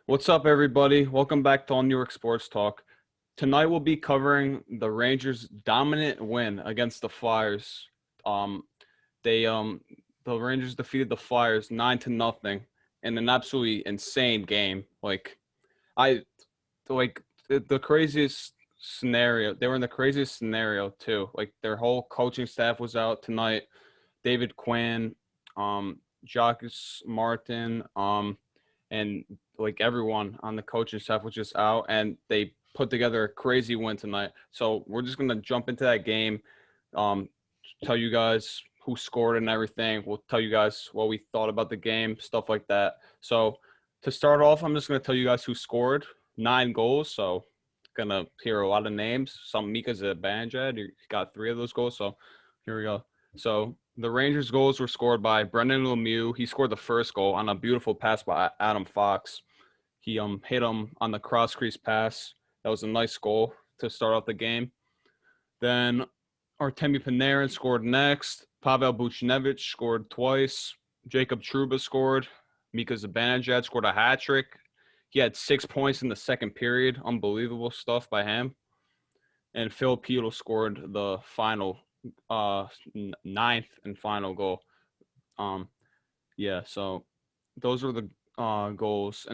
What's up, everybody? Welcome back to All New York Sports Talk. Tonight we'll be covering the Rangers' dominant win against the Flyers. Um, they the Rangers defeated the Flyers 9-0 in an absolutely insane game. I the craziest scenario. They were in the craziest scenario too. Like their whole coaching staff was out tonight. David Quinn, Jacques Martin, and like everyone on the coaching staff was just out, and they put together a crazy win tonight. So we're just gonna jump into that game, um, tell you guys who scored and everything. We'll tell you guys what we thought about the game, stuff like that. So to start off, I'm just gonna tell you guys who scored 9 goals. So gonna hear a lot of names. Some Mika Zibanejad, he got 3 of those goals. So here we go. So the Rangers' goals were scored by Brendan Lemieux. He scored the first goal on a beautiful pass by Adam Fox. He hit him on the cross crease pass. That was a nice goal to start off the game. Then Artemi Panarin scored next. Pavel Buchnevich scored twice. Jacob Trouba scored. Mika Zibanejad scored a hat trick. He had 6 points in the second period. Unbelievable stuff by him. And Phil Pudel scored the final ninth and final goal. So those were the goals.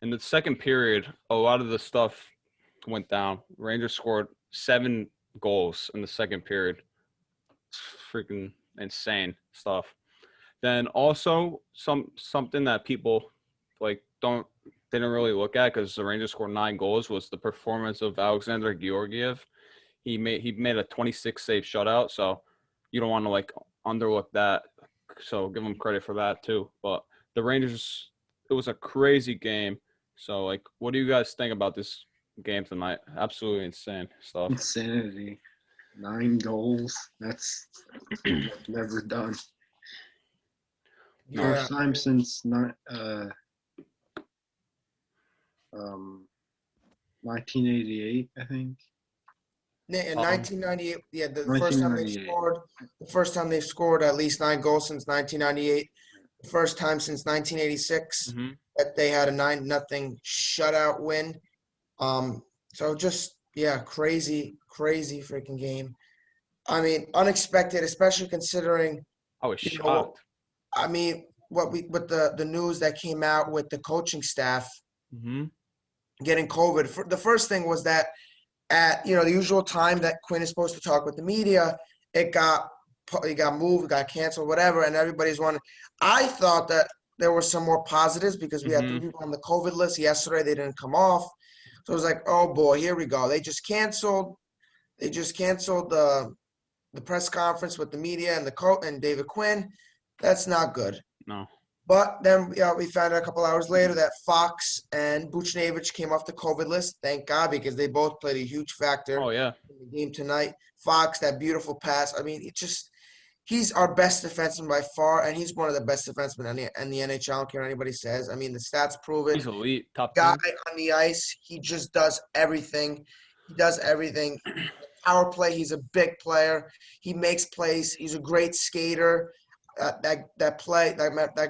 In the second period, a lot of the stuff went down. Rangers scored 7 goals in the second period. It's freaking insane stuff. Then also something that people didn't really look at because the Rangers scored 9 goals was the performance of Alexander Georgiev. He made a 26 save shutout, so you don't want to underlook that. So give him credit for that too. But the Rangers, it was a crazy game. So what do you guys think about this game tonight? Absolutely insane stuff. Insanity. 9 goals. That's never done. Yeah. First time since 1988, I think. In 1998, the first time they've scored at least 9 goals since 1998. The first time since 1986 that they had a 9-0 shutout win. So crazy freaking game. I mean, unexpected, especially considering. I was shocked. With the news that came out with the coaching staff getting COVID. The first thing was that at the usual time that Quinn is supposed to talk with the media, it got moved, it got canceled, whatever, and everybody's wondering. I thought that there were some more positives because we had 3 people on the COVID list yesterday. They didn't come off, so it was like, oh boy, here we go. They just canceled the press conference with the media and the coach and David Quinn. That's not good. No. But then we found out a couple hours later that Fox and Buchnevich came off the COVID list. Thank God, because they both played a huge factor in the game tonight. Fox, that beautiful pass. I mean, he's our best defenseman by far, and he's one of the best defensemen in the NHL. I don't care what anybody says. I mean, the stats prove it. He's elite, top guy 10. On the ice. He just does everything. He does everything. Power play, he's a big player. He makes plays. He's a great skater. That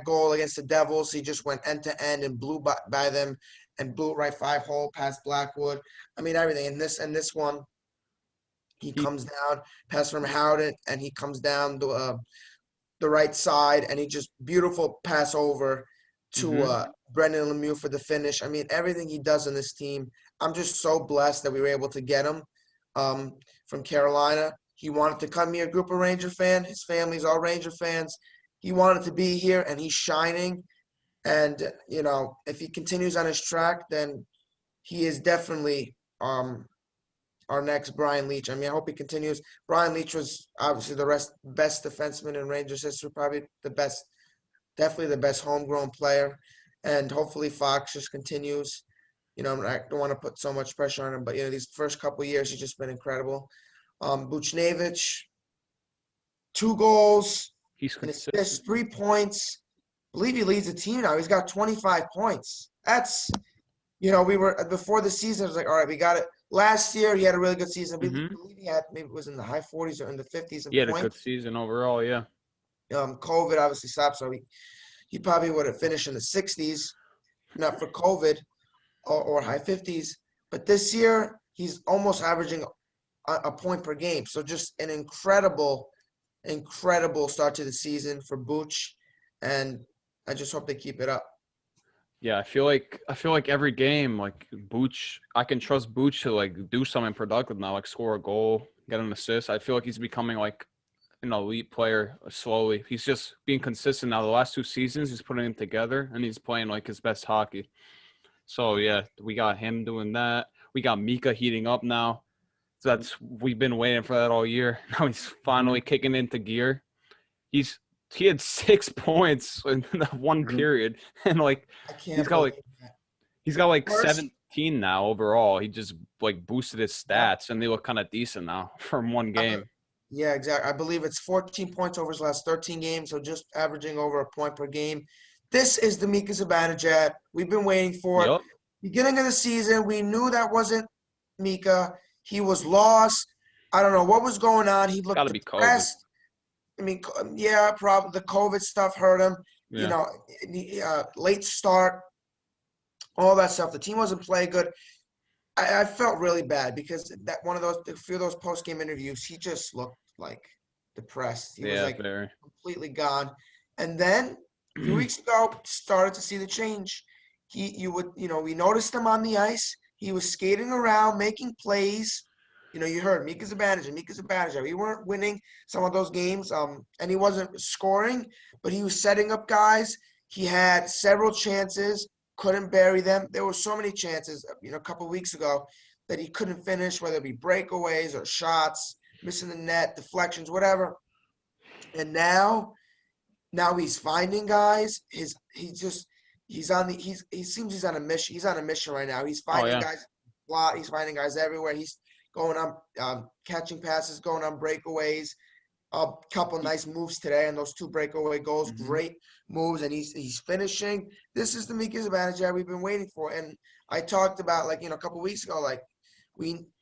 goal against the Devils, he just went end to end and blew by them and blew it right 5-hole past Blackwood. I mean, everything. And this one, he comes down, pass from Howden, and he comes down the right side, and he just beautiful pass over to Brendan Lemieux for the finish. I mean, everything he does in this team, I'm just so blessed that we were able to get him from Carolina. He wanted to come here, group of Ranger fan. His family's all Ranger fans. He wanted to be here, and he's shining. And, if he continues on his track, then he is definitely our next Brian Leetch. I mean, I hope he continues. Brian Leetch was obviously the best defenseman in Rangers history, probably definitely the best homegrown player. And hopefully Fox just continues. I don't want to put so much pressure on him, but, these first couple of years, he's just been incredible. Buchnevich, 2 goals, He's consistent. 3 points. I believe he leads the team now. He's got 25 points. That's, we were before the season. I was like, all right, we got it. Last year he had a really good season. I believe he had maybe it was in the high 40s or in the 50s. He had a good season overall. Yeah. COVID obviously stopped, so he probably would have finished in the 60s. not for COVID or high 50s. But this year, he's almost averaging a point per game. So just an incredible start to the season for Booch. And I just hope they keep it up. Yeah, I feel like every game, like Booch, I can trust Booch to like do something productive now, like score a goal, get an assist. I feel like he's becoming like an elite player slowly. He's just being consistent now. The last 2 seasons, he's putting it together and he's playing like his best hockey. So yeah, we got him doing that. We got Mika heating up now. So we've been waiting for that all year. Now he's finally kicking into gear. He had 6 points in that one Mhm. period, and like I he's can't got like believe that. he's got like First, 17 now overall. He just like boosted his yeah, stats, and they look kind of decent now from one I be- game. yeah, exactly. I believe it's 14 points over his last 13 games, so just averaging over a point per game. This is the Mika Zibanejad. We've been waiting for it. Yup, Beginning of the season, we knew that wasn't Mika. He was lost. I don't know what was going on. He it's looked got to be COVID. depressed. I mean, yeah, probably the COVID stuff hurt him. You Yeah, know, late start, all that stuff. The team wasn't playing good. I felt really bad because that one of those, a few of those post game interviews, he just looked like depressed. He was yeah, like very. completely gone. And then a few weeks ago, started to see the change. We noticed him on the ice. He was skating around, making plays. You heard Mika's a manager. Mika's a manager. We weren't winning some of those games, and he wasn't scoring, but he was setting up guys. He had several chances, couldn't bury them. There were so many chances, a couple of weeks ago that he couldn't finish, whether it be breakaways or shots, missing the net, deflections, whatever. And now he's finding guys. He seems he's on a mission. He's on a mission right now. He's Oh finding yeah. guys a lot. He's finding guys everywhere. He's going on catching passes, going on breakaways. A couple nice moves today on those 2 breakaway goals. Mhm. Great moves, and he's finishing. This is the Mika's advantage that we've been waiting for. And I talked about a couple weeks ago, like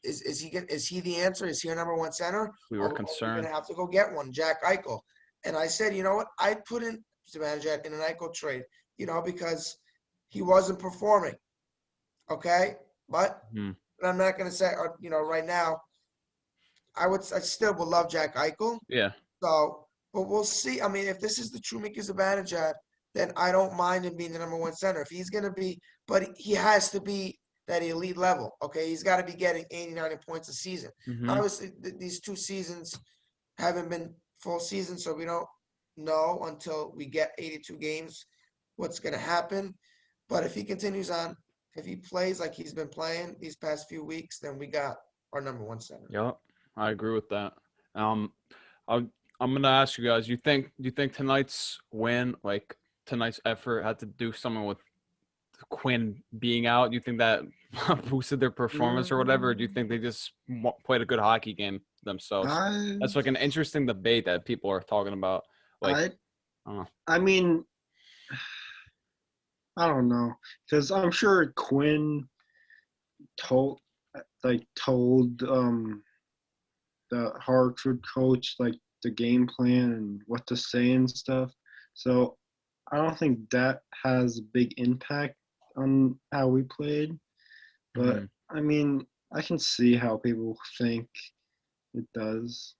is he the answer? Is he our number one center? We were Or are we concerned. gonna have to go get one, Jack Eichel? And I said, you know what? I'd put in Zibanejad in an Eichel trade, because he wasn't performing. Okay, but Mhm. I'm not gonna say, right now. I still would love Jack Eichel. Yeah, So, but we'll see. I mean, if this is the true Mika's advantage, then I don't mind him being the number one center. If he's gonna be, but he has to be that elite level. Okay, he's got to be getting 80, 90 points a season. hmm Obviously, these 2 seasons haven't been full seasons, so we don't know until we get 82 games what's gonna happen. But if he continues on, if he plays like he's been playing these past few weeks, then we got our number one center. Yep, I agree with that. Um, I'm I'm gonna ask you guys. Do you think tonight's win, like tonight's effort, had to do something with Quinn being out? Do you think that boosted their performance or whatever? Or do you think they just played a good hockey game themselves? I That's like an interesting debate that people are talking about. Like, I uh, I mean, I don't know, because I'm sure Quinn told told the Hartford coach like the game plan and what to say and stuff. So I don't think that has a big impact on how we played. But mhm. I mean, I can see how people think it does.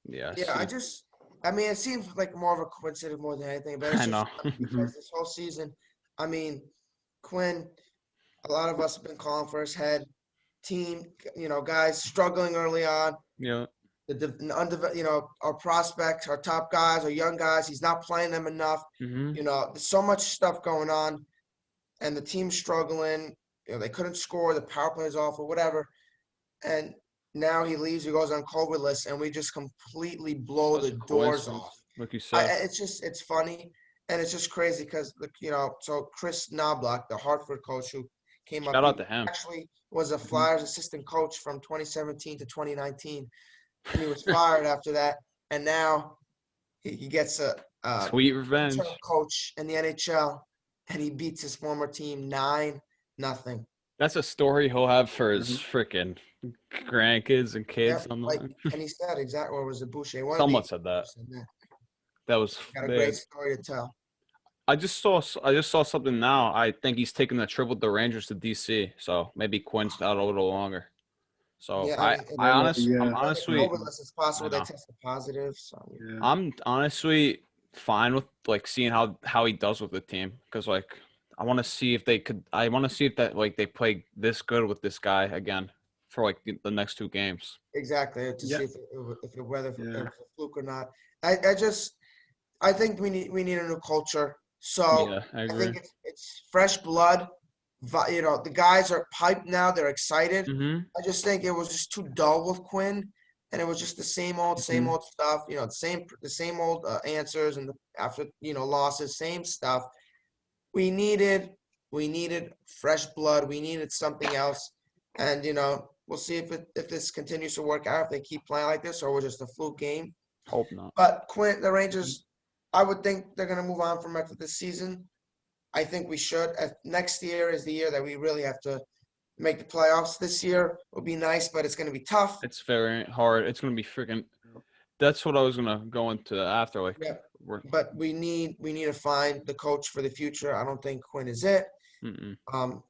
Yeah, I Yeah, see. I mean, it seems like more of a coincidence more than anything, but it's I just know. funny Mhm. because this whole season, I mean, Quinn, a lot of us have been calling for his head. Team, guys struggling early on. Yeah. Our prospects, our top guys, our young guys, he's not playing them enough. hmm There's so much stuff going on, and the team's struggling. They couldn't score. The power play is awful, whatever. And now he leaves. He goes on COVID list, and we just completely blow Such the a doors coincidence, off. like you said. It's funny, and it's just crazy because so Chris Knobloch, the Hartford coach who came up, Shout out he to him. actually was a Mhm. Flyers assistant coach from 2017 to 2019, and he was fired after that. And now he gets a Sweet interim revenge. coach in the NHL, and he beats his former team 9-0. That's a story he'll have for his Mhm. freaking grandkids and kids Yep, on the like line. and he said exactly, or was it Boucher? One of the Someone said that. said that. That was Got a they. great story to tell. I just saw something now. I think he's taking the trip with the Rangers to DC. So maybe Quinn's out a little longer. So Yeah, I mean, I know, I'm yeah, on the honestly COVID list, it's I possible they know. tested positive. So I mean, yeah. I'm honestly fine with like seeing how he does with the team because like I want to see if they could. I want to see if that like they play this good with this guy again for like the next 2 games. exactly to Yeah, see if it whether if it yeah. was a fluke or not. I just I think we need a new culture. So Yeah, I I agree. think it's fresh blood. You know, the guys are hyped now. They're excited. Mm-hmm. I just think it was just too dull with Quinn, and it was just the same Mhm. old stuff. You know, the same old answers, and after losses, same stuff. We needed we needed fresh blood. We needed something else, and we'll see if this continues to work out. If they keep playing like this, or we're just a fluke game. Hope not. But the Rangers, I would think they're going to move on from after this season. I think we should. Next year is the year that we really have to make the playoffs. This year will be nice, but it's going to be tough. It's very hard. It's gonna be freaking. That's what I was gonna go into after. Like, Yeah, we're. but we need to find the coach for the future. I don't think Quinn is it. Mm-mm. Um,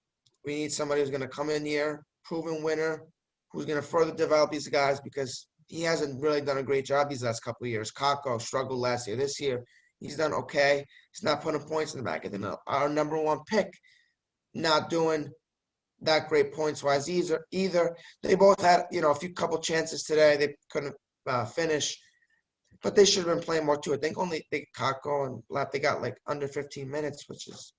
we need somebody who's going to come in here, proven winner, who's going to further develop these guys because he hasn't really done a great job these last couple of years. Kako struggled last year. This year, he's done okay. He's not putting points in the back of the net. Our number one pick, not doing that great points wise either. They both had a few couple chances today. They couldn't finish, but they should have been playing more too. I think only Kako and Lap they got like under 15 minutes, which is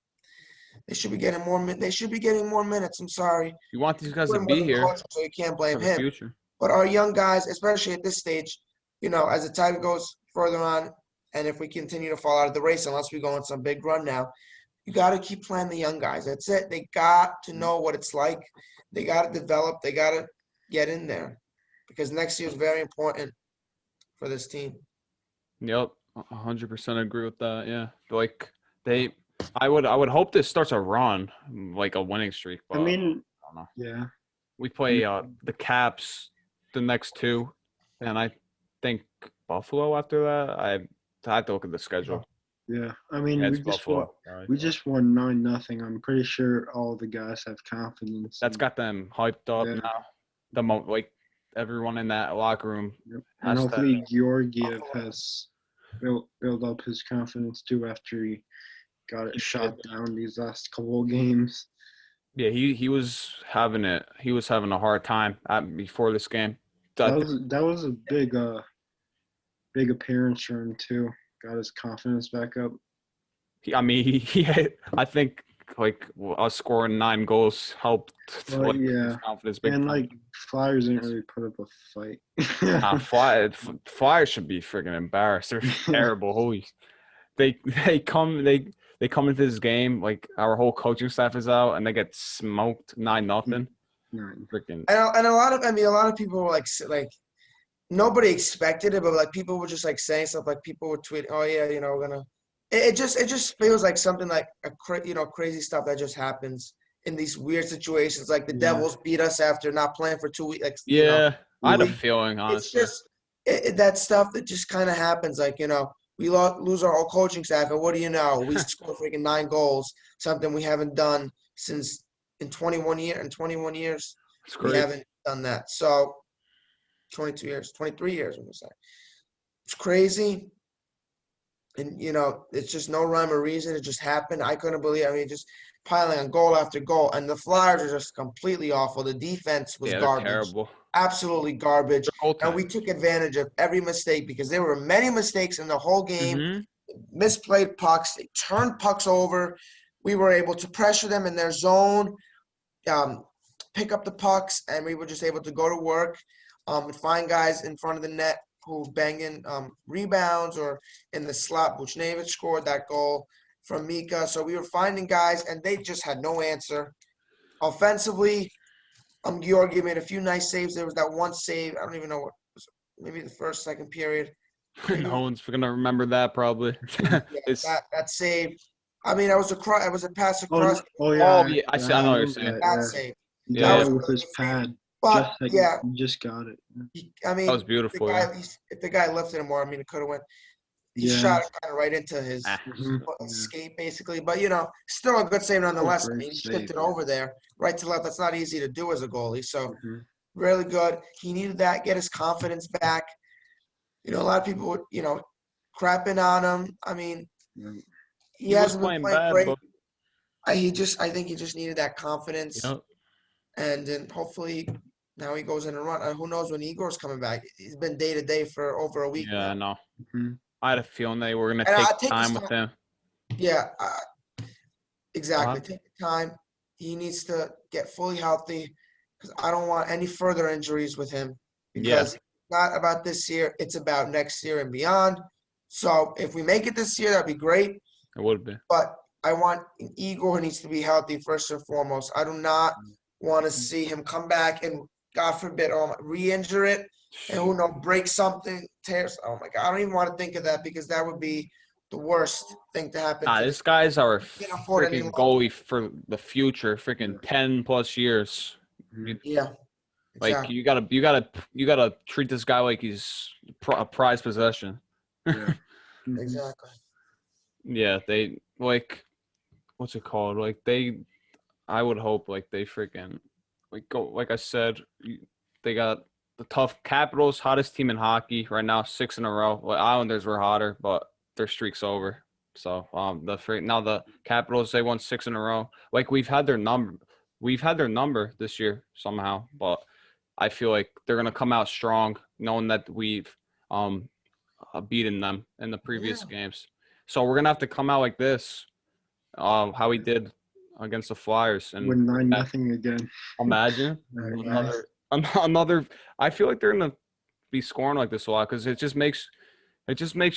they should be getting more. They should be getting more minutes. I'm sorry. You want these guys to Quinn be wasn't here coaching, so you can't blame for the him. future. But our young guys, especially at this stage, as the time goes further on, and if we continue to fall out of the race, unless we go on some big run now, you got to keep playing the young guys. That's it. They got to know what it's like. They got to develop. They got to get in there because next year is very important for this team. Yep, 100% agree with that. Yeah, like I would hope this starts a run, like a winning streak. But I I mean, don't know. yeah. We play the Caps the next 2, and I think Buffalo after that. I have to look at the schedule. Yeah, I Yeah, mean, it's Buffalo. Right. we just won 9-0. I'm pretty sure all the guys have confidence. That's got them hyped up Yeah. now. Like everyone in that locker room Yep. has And to. hopefully Georgiev has built up his confidence too after he got it shot down these last couple of games. Yeah, he was having it. He was having a hard time before this game. That was a big appearance for him too. Got his confidence back up. I mean, I think like us scoring 9 goals helped Well, like his yeah. confidence big And time. like Flyers didn't really put up a fight. Flyers should be freaking embarrassed. They're terrible. Holy, they come into this game like our whole coaching staff is out and they get smoked 9-0. Freaking And a lot of people were like nobody expected it, but like people were just like saying stuff like people were tweeting, "Oh yeah, we're gonna." It just feels like something like crazy stuff that just happens in these weird situations. Like the Yeah. Devils beat us after not playing for 2 weeks. Like, yeah. I had a we- feeling it's honestly. just that stuff that just kind of happens. Like we lose our whole coaching staff, and what do you know? We score freaking 9 goals, something we haven't done since in 21 years. It's We crazy. haven't done that. So 22 years, 23 years, I'm gonna say. It's crazy. And it's just no rhyme or reason. It just happened. I couldn't believe. I mean, just piling on goal after goal, and the Flyers are just completely awful. The defense was Yeah, they're garbage, terrible. absolutely garbage, Their and we goaltending. took advantage of every mistake because there were many mistakes in the whole game. Mhm. Misplayed pucks. They turned pucks over. We were able to pressure them in their zone, pick up the pucks, and we were just able to go to work and find guys in front of the net who bang in rebounds or in the slot. Buchnevich scored that goal from Mika. So we were finding guys, and they just had no answer. Offensively, Georgi made a few nice saves. There was that one save. I don't even know what was it, maybe the first, second period. No one's gonna remember that probably. Yeah, It's that save. I mean, it was a pass Oh, across. yeah. yeah, I see. I know what you're saying. That Yeah. save. He Yeah, got yeah. it with his pad. But Just like yeah, he just got it. I mean, That was beautiful. Yeah. if the guy lifted him more, I mean, it could have went. he Yeah. shot it kind of right into his Ah, Mhm. Yeah. skate, basically. But, still a good save nonetheless. I great mean, he save, shipped it yeah. over there, right to left. That's not easy to do as a goalie. So, Mhm. really good. He needed that, get his confidence back. A lot of people would, crapping on him. I mean, Yeah. he he was hasn't been playing playing bad, great. but I think he just needed that confidence. you know, And then hopefully now he goes in and run. Who knows when Igor's coming back? He's been day to day for over a week yeah, now. no. Mhm. I had a feeling they were gonna And take I take his time with time. him. Yeah, exactly. Uh, Take the time. He needs to get fully healthy because I don't want any further injuries with him yeah, because it's not about this year. It's about next year and beyond. So if we make it this year, that'd be great. it would be. But I want Igor needs to be healthy first and foremost. I do not want to see him come back and, God forbid, re-injure it and who knows, break something, tears. Oh my God, I don't even want to think of that because that would be the worst thing to happen Nah, to this guy's our can't afford any freaking longer. goalie for the future, freaking 10+ years. Mhm. Yeah, Like exactly. you gotta treat this guy like he's a prized possession. Yeah. Mhm. Exactly. Yeah, they like what's it called? Like I would hope like they freaking like go like I said, they got the tough Capitals, hottest team in hockey right now, 6 in a row. Well, Islanders were hotter, but their streak's over. So now the Capitals they won 6 in a row. Like we've had their number this year somehow, but I feel like they're gonna come out strong, knowing that we've beaten them in the previous Yeah. games. So we're gonna have to come out like this, how we did against the Flyers, and Win 9-0 again. imagine Nice. another. I feel like they're gonna be scoring like this a lot because it just makes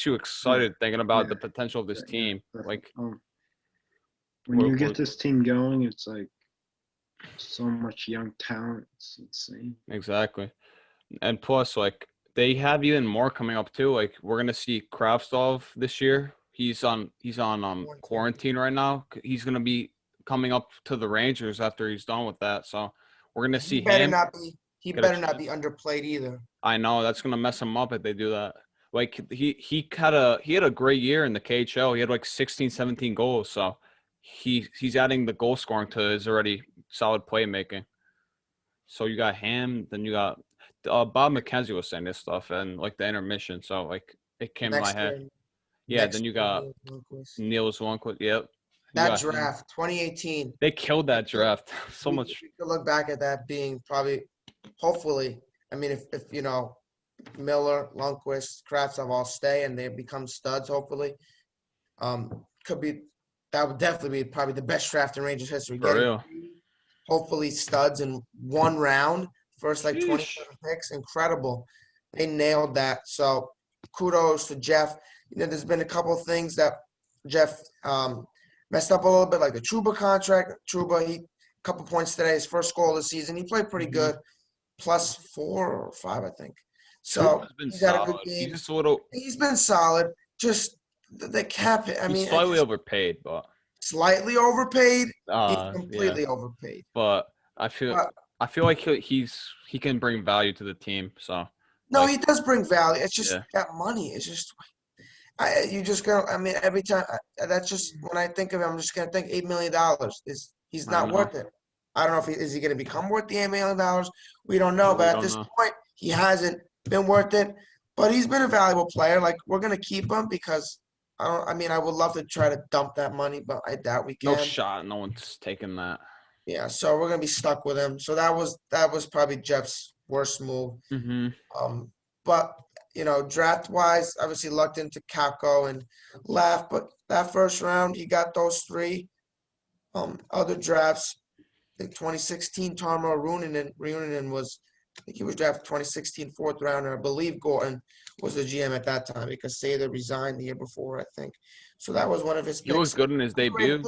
you excited thinking about Yeah. the potential of this Yeah, team. definitely. Like When we're- you we're- get this team going, it's like so much young talent. It's insane. exactly, and plus like they have even more coming up too. Like we're gonna see Kravtsov this year. He's on quarantine right now. He's gonna be coming up to the Rangers after he's done with that. So we're gonna see He better him. not be. He get a better not chance. be underplayed either. I know that's gonna mess him up if they do that. Like he had a great year in the KHL. He had like 16, 17 goals. So he's adding the goal scoring to his already solid playmaking. So you got him, then you got Bob McKenzie was saying this stuff and like the intermission. So like it came to my Next head. year. Yeah, Next then you year, got Neil Lundqvist. Niels Lundqvist. Yep. You That got him. draft, 2018. They killed that draft so we, much. we could look back at that being probably, hopefully, I mean, if Miller, Lundqvist, Kravtsov all stay and they become studs, hopefully, could be that would definitely be probably the best draft in Rangers history. For Getting real. hopefully studs in one round, first like 27 Sheesh. picks, incredible. They nailed that. So kudos to Jeff. There's been a couple of things that Jeff messed up a little bit, like the Truba contract. Truba, he couple points today, his first goal of the season. He played pretty good, plus 4 or 5, I think. So Truba's been he's had a good solid. game. He's just a little. He's been solid. Just the cap hit. I He's mean, slightly just overpaid, but slightly overpaid. He's yeah. completely overpaid. But I feel But I feel like he can bring value to the team. So no, like, he does bring value. It's just yeah. that money. It's just you just go. I mean, every time that's just when I think of him, I'm just gonna think $8 million. He's I not know. worth it. I don't know if is he gonna become worth the $8 million. We don't know, We but at don't this know. point, he hasn't been worth it. But he's been a valuable player. Like we're gonna keep him because I don't. I mean, I would love to try to dump that money, but I doubt we No can. shot. No one's taking that. Yeah, so we're gonna be stuck with him. So that was probably Jeff's worst move. Mm-hmm. But draft wise, obviously lucked into Kako and Laugh, but that first round he got those 3. Other drafts, I think 2016 Tarmo Ruunanen was, I think he was drafted 2016 4th rounder. I believe Gorton was the GM at that time because Sather resigned the year before, I think. So that was one of his He picks. looked good in his debut.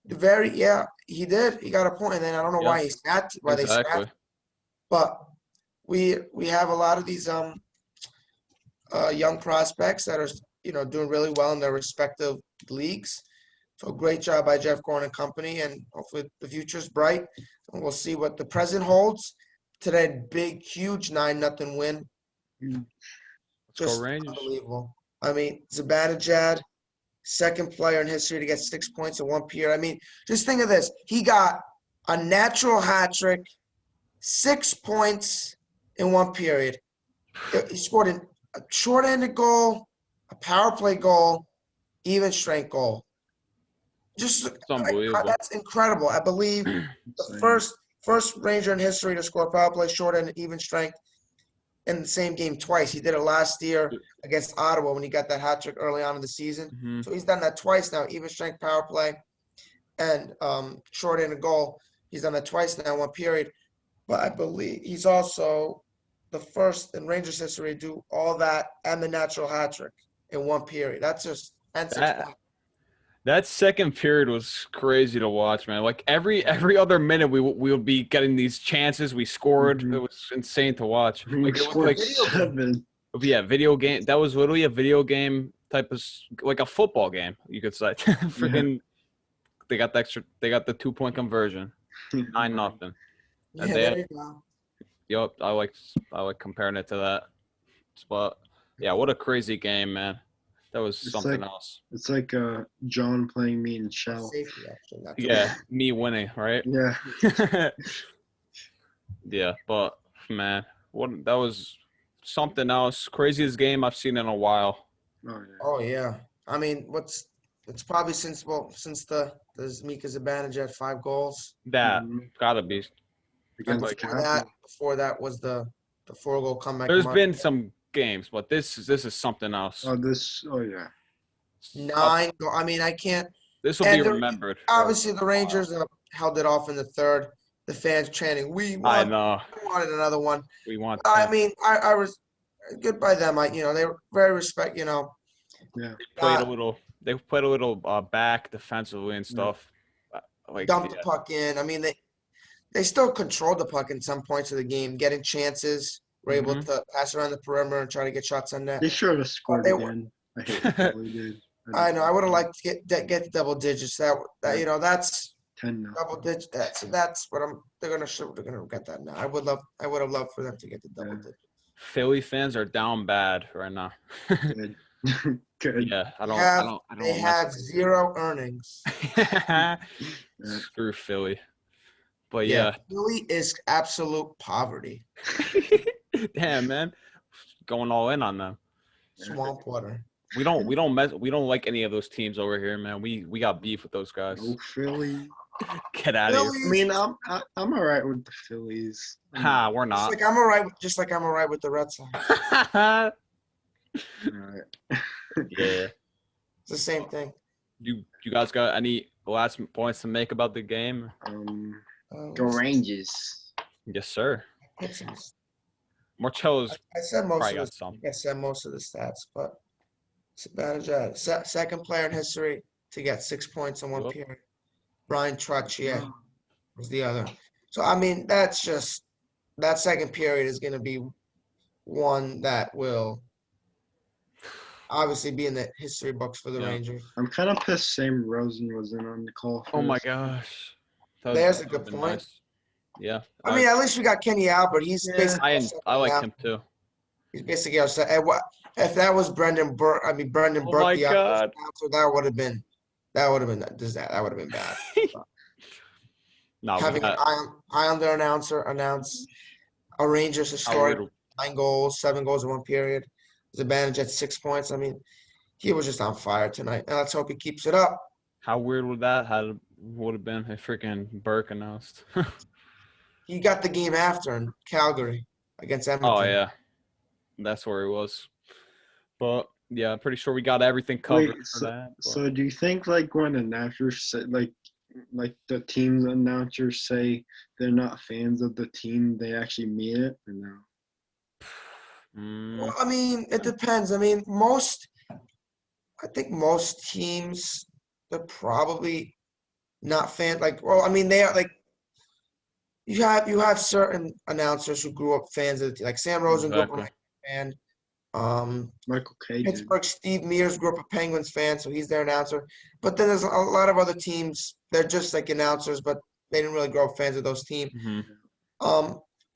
He did. He got a point, and then I don't know Yeah. why they sat. Exactly. But we have a lot of these young prospects that are doing really well in their respective leagues. So great job by Jeff Gorn and company, and hopefully the future's bright. And we'll see what the present holds. Today, big, huge 9-0 win. Let's Just go Rangers. unbelievable. I mean, Zibanejad, second player in history to get 6 points in 1 period. I mean, just think of this. He got a natural hat trick, 6 points in 1 period. He scored a short-handed goal, a power play goal, even strength goal. Just It's unbelievable. that's incredible. I believe the Insane. first Ranger in history to score power play, short-handed, even strength in the same game twice. He did it last year against Ottawa when he got that hat trick early on in the season. Mhm. So he's done that twice now, even strength power play and short-handed goal. He's done that twice now in 1 period. But I believe he's also the first in Rangers history to do all that and the natural hat trick in 1 period. That's just and 6 That- points. That second period was crazy to watch, man. Like every other minute, we would be getting these chances. We scored. Mhm. It was insane to watch. We Like it was scored like, video game. 7. yeah, video game. That was literally a video game type of like a football game, you could say. Freaking, they got the extra. They got the 2-point conversion, 9-0. Yeah, they there had- you go. Yup, I like comparing it to that. But yeah, what a crazy game, man. That was It's something like- else. It's like John playing me in Shell. Safety, actually. Not Yeah, me winning, right? Yeah. Yeah, but man, that was something else. Craziest game I've seen in a while. Oh yeah. Oh yeah. I mean, it's probably since the Mika Zibanejad 5 goals. That Mhm. gotta be. And Against before that was the 4-goal comeback. There's in been some games, but this is something else. Oh yeah. 9. I mean, I can't. This will be and the- remembered. Obviously, the Rangers held it off in the third. The fans chanting, "We I want, know. we wanted another one." We want. I 10. mean, I was good by them. They were very respect. They played a little. They played a little back defensively and stuff. Like Dumped yeah. the puck in. I mean, they still controlled the puck in some points of the game, getting chances. Were able Mhm. to pass around the perimeter and try to get shots on net. They should have scored they were- again. I hate what Philly did. I know. I would have liked to get double digits. That that's 10 now. double digits. That's what they're gonna get that now. I would have loved for them to get the double Yeah. digits. Philly fans are down bad right now. Good. Good. Yeah, I don't. have- I don't. I don't. They had 0 earnings. Yeah. Screw Philly. But yeah. Philly is absolute poverty. Damn, man. Going all in on them. Swamp water. We don't like any of those teams over here, man. We got beef with those guys. No Philly. Get out of here. I mean, I'm all right with the Phillies. Ha, we're Just not. like I'm alright with the Red Sox. All right. Yeah. It's the same thing. You guys got any last points to make about the game? Go Rangers. Yes, sir. Put some- Marcello's I said most probably of got the some. I said most of the stats, but Zibanejad, second player in history to get 6 points in 1 Yep. period. Brian Trottier was the other. So I mean, that's just that second period is going to be one that will obviously be in the history books for the Yeah. Rangers. I'm kind of pissed Sam Rosen wasn't on the call. Oh my first. gosh. There's a That good would've been point. nice. Yeah. I mean, at least we got Kenny Albert. He's Yeah. basically I like now. him too. He's basically our and what if that was Brendan Burke? I mean, Brendan Oh Burke, my the God. announcer, that would have been that would have been bad. No, we Having an got Islander announcer announce a Rangers historic 9 goals, 7 goals in 1 period. Zibanejad 6 points. I mean, he was just on fire tonight, and let's hope he keeps it up. how weird would that would have been if freaking Burke announced? He got the game after in Calgary against Edmonton. Oh yeah. That's where he was. But yeah, I'm pretty sure we got everything covered Wait, for that. but- So do you think like when announcers say like the team's announcers say they're not fans of the team, they actually mean it or no? Mm, Well, I mean, it depends. I mean, I think most teams, they're probably not fan. Like, well, I mean, they are like. You have certain announcers who grew up fans of the team, like Sam Rosen grew up a Exactly. fan. Michael Cage. Pittsburgh Steve Mears grew up a Penguins fan, so he's their announcer. But then there's a lot of other teams. They're just like announcers, but they didn't really grow up fans of those teams. mhm.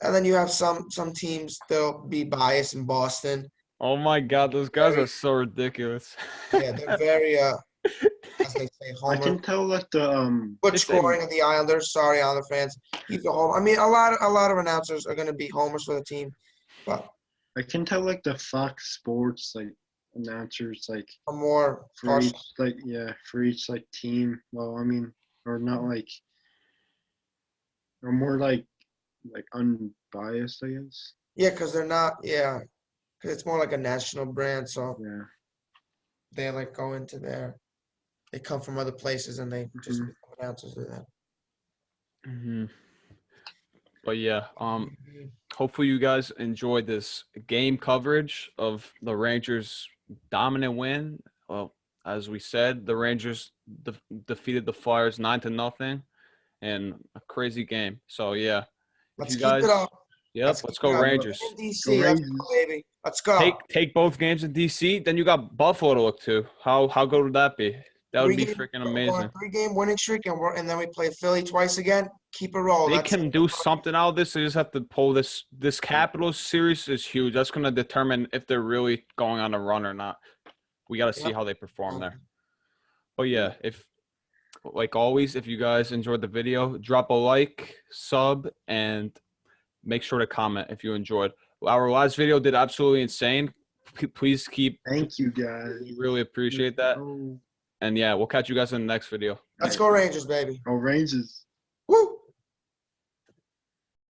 And then you have some teams that'll be biased in Boston. Oh my God, those guys are so ridiculous. Yeah, they're very as they say, I homer. can tell like the Good They say- scoring of the Islanders. Sorry, Islander fans. He's a homer. I mean, a lot of announcers are going to be homers for the team, but I can tell like the Fox Sports like announcers like a more for each partial. for each like team. Well, I mean, or not like, or more like unbiased, I guess. Yeah, because they're not. Yeah, because it's more like a national brand, so Yeah. they like go into there. They come from other places and they just Mhm. become announcers of that. Mhm. But yeah, hopefully you guys enjoyed this game coverage of the Rangers' dominant win. Well, as we said, the Rangers defeated the Flyers 9-0 in a crazy game. So yeah, Let's you keep it guys, up. yep, let's keep go it up. Rangers. In Go DC, let's go, Rangers. baby. Let's go. Take both games in DC. Then you got Buffalo to look to. How good would that be? That would be freaking We're on amazing. a 3-game winning streak, and then we play Philly twice again. Keep it rolling. They That's can it. do something out of this. They just have to pull this. This Capitals series is huge. That's going to determine if they're really going on a run or not. We got to see Yep. how they perform there. But yeah, if like always, if you guys enjoyed the video, drop a like, sub, and make sure to comment if you enjoyed. Our last video did absolutely insane. Please keep. Thank you guys. We really appreciate that. Oh, And yeah, we'll catch you guys in the next video. Let's go Rangers, baby. Rangers.